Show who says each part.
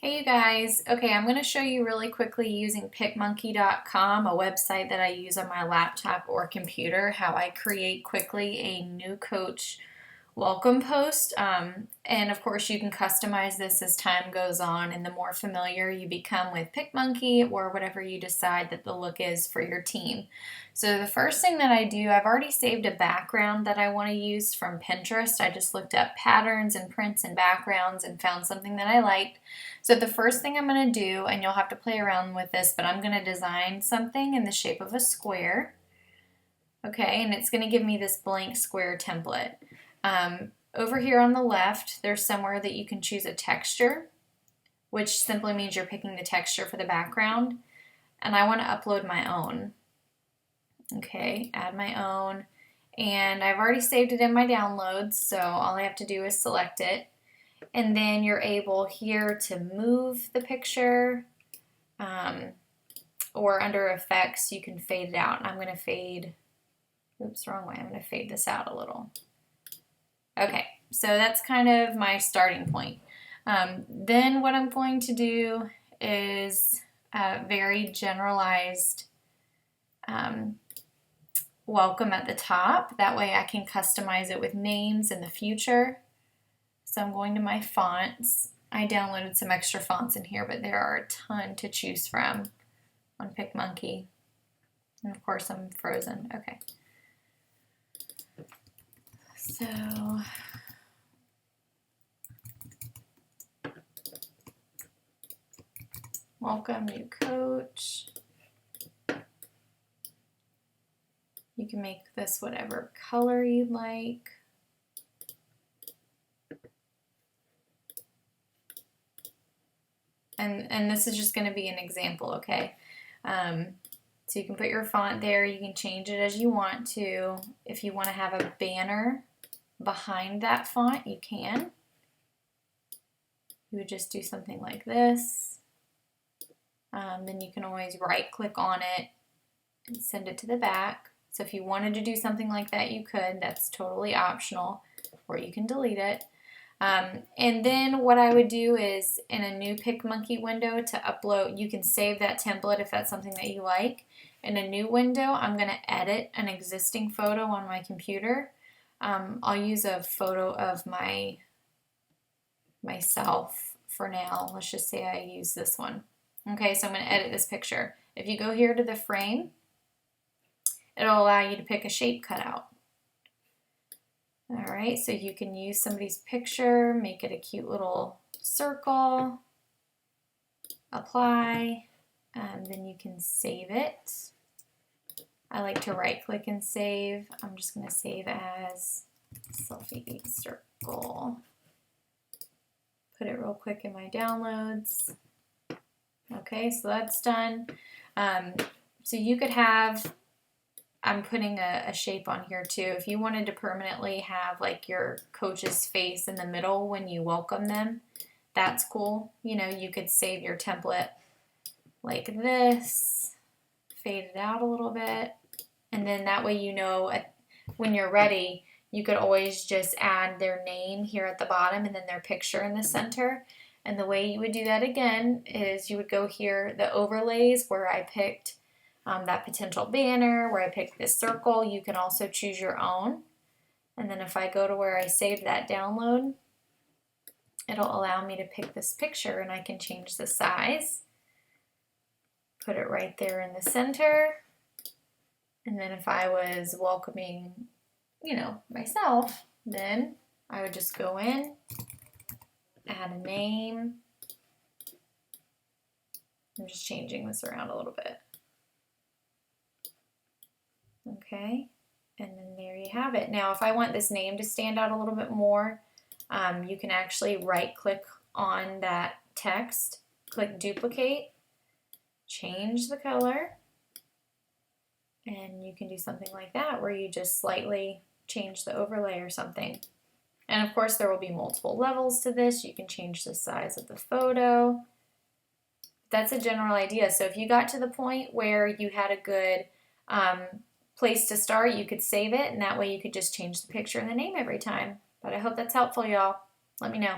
Speaker 1: Hey you guys, okay, I'm going to show you really quickly using PicMonkey.com, a website that I use on my laptop or computer, how I create quickly a new coach welcome post. And of course, you can customize this as time goes on, and the more familiar you become with PicMonkey or whatever you decide that the look is for your team. So the first thing that I do, I've already saved a background that I want to use from Pinterest. I just looked up patterns and prints and backgrounds and found something that I liked. So the first thing I'm going to do, and you'll have to play around with this, but I'm going to design something in the shape of a square. Okay, and it's going to give me this blank square template. Over here on the left, there's somewhere that you can choose a texture, which simply means you're picking the texture for the background. And I want to upload my own. Okay, add my own. And I've already saved it in my downloads, so all I have to do is select it. And then you're able here to move the picture, or under effects, you can fade it out. And I'm going to fade, oops, wrong way. I'm going to fade this out a little. Okay, so that's kind of my starting point. Then what I'm going to do is a very generalized welcome at the top. That way I can customize it with names in the future. So I'm going to my fonts. I downloaded some extra fonts in here, but there are a ton to choose from on PicMonkey. And of course I'm frozen. Okay. So welcome new coach. You can make this whatever color you'd like. And this is just going to be an example, okay? So you can put your font there. You can change it as you want to. If you want to have a banner behind that font, you can. You would just do something like this. Then you can always right-click on it and send it to the back. So if you wanted to do something like that, you could. That's totally optional, or you can delete it. And then what I would do is in a new PicMonkey window to upload, you can save that template if that's something that you like. In a new window, I'm going to edit an existing photo on my computer. I'll use a photo of myself for now. Let's just say I use this one. Okay, so I'm going to edit this picture. If you go here to the frame, it'll allow you to pick a shape cutout. All right, so you can use somebody's picture, make it a cute little circle, apply, and then you can save it. I like to right click and save. I'm just going to save as selfie circle. Put it real quick in my downloads. Okay, so that's done. So you could have, I'm putting a shape on here too. If you wanted to permanently have like your coach's face in the middle when you welcome them, that's cool. You know, you could save your template like this, fade it out a little bit, and then that way you know when you're ready, you could always just add their name here at the bottom and then their picture in the center. And the way you would do that again is you would go here, the overlays where I picked that potential banner, where I picked this circle. You can also choose your own. And then if I go to where I saved that download, it'll allow me to pick this picture and I can change the size. Put it right there in the center. And then if I was welcoming, you know, myself, then I would just go in, add a name. I'm just changing this around a little bit. Okay, and then there you have it. Now, if I want this name to stand out a little bit more, you can actually right-click on that text, click duplicate, change the color, and you can do something like that where you just slightly change the overlay or something. And of course, there will be multiple levels to this. You can change the size of the photo. That's a general idea. So if you got to the point where you had a good place to start, you could save it, and that way you could just change the picture and the name every time. But I hope that's helpful, y'all. Let me know.